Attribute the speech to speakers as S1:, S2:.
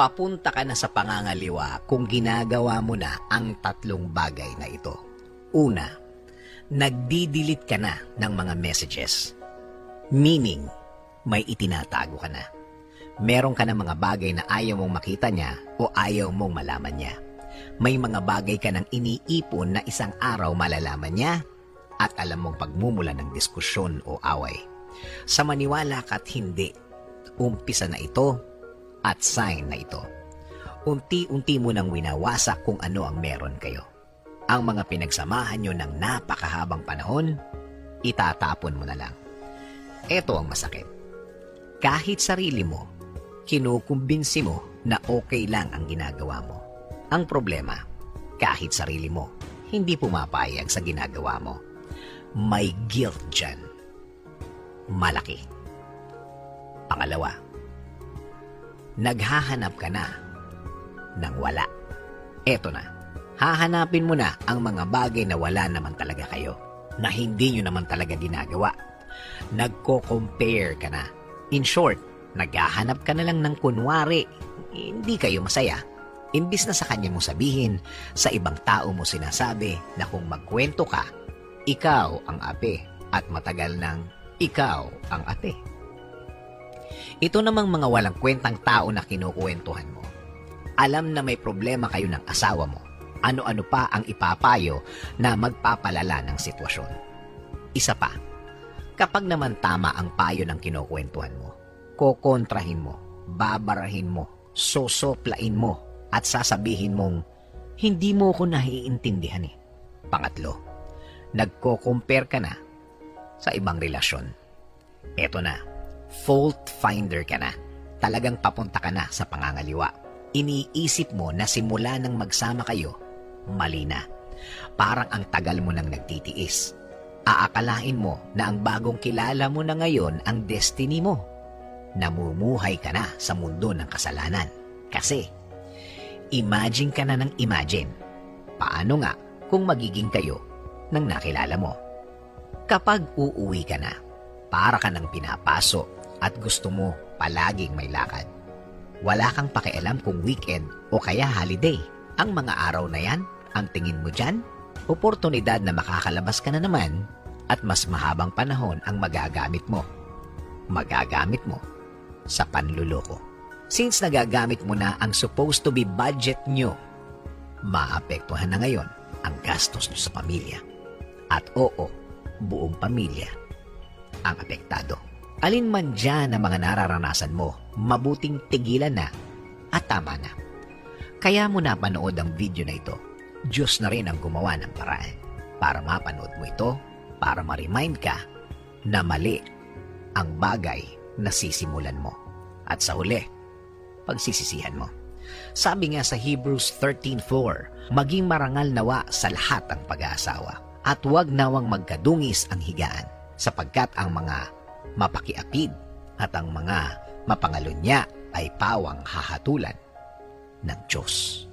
S1: papunta ka na sa pangangaliwa kung ginagawa mo na ang tatlong bagay na ito. Una, nagdi-delete ka na ng mga messages. Meaning, may itinatago ka na. Meron ka na mga bagay na ayaw mong makita niya o ayaw mong malaman niya. May mga bagay ka nang iniipon na isang araw malalaman niya at alam mong pagmumula ng diskusyon o away. Sa maniwala ka't hindi, umpisa na ito at sign na ito. Unti-unti mo nang winawasak kung ano ang meron kayo. Ang mga pinagsamahan nyo ng napakahabang panahon, itatapon mo na lang. Ito ang masakit. Kahit sarili mo, kinukumbinsi mo na okay lang ang ginagawa mo. Ang problema, kahit sarili mo, hindi pumapayag sa ginagawa mo. May guilt dyan. Malaki. Pangalawa, naghahanap ka na ng wala. Eto na, hahanapin mo na ang mga bagay na wala naman talaga kayo, na hindi nyo naman talaga ginagawa. Nagko-compare ka na. In short, naghahanap ka na lang ng kunwari, hindi kayo masaya. Imbis na sa kanya mo sabihin, sa ibang tao mo sinasabi na kung magkwento ka, ikaw ang ape at matagal nang ikaw ang ate. Ito namang mga walang kwentang tao na kinukwentuhan mo. Alam na may problema kayo ng asawa mo. Ano-ano pa ang ipapayo na magpapalala ng sitwasyon. Isa pa, kapag naman tama ang payo ng kinukwentuhan mo, kokontrahin mo, babarahin mo, sosoplain mo, at sasabihin mong, hindi mo ko naiintindihan eh. Pangatlo, nagko-compare ka na sa ibang relasyon. Eto na, fault finder ka na. Talagang papunta ka na sa pangangaliwa. Iniisip mo na simula nang magsama kayo, mali na. Parang ang tagal mo nang nagtitiis. Aakalain mo na ang bagong kilala mo na ngayon ang destiny mo. Namumuhay ka na sa mundo ng kasalanan. Kasi, imagine ka na ng imagine. Paano nga kung magiging kayo ng nakilala mo? Kapag uuwi ka na, para ka nang pinapaso at gusto mo palaging may lakad. Wala kang pakialam kung weekend o kaya holiday. Ang mga araw na yan, ang tingin mo dyan, oportunidad na makakalabas ka na naman at mas mahabang panahon ang magagamit mo. Magagamit mo sa panluloko. Since nagagamit mo na ang supposed to be budget nyo, maapektuhan na ngayon ang gastos nyo sa pamilya. At oo, buong pamilya ang apektado. Alin man dyan ang mga nararanasan mo, mabuting tigilan na at tama na. Kaya mo napanood ang video na ito. Diyos na rin ang gumawa ng paraan para mapanood mo ito, para ma-remind ka na mali ang bagay na sisimulan mo. At sa huli, pagsisisihan mo. Sabi nga sa Hebrews 13:4, maging marangal nawa sa lahat ang pag-aasawa at huwag nawang magkadungis ang higaan sapagkat ang mga mapakiapid at ang mga mapangalunya ay pawang hahatulan ng Diyos.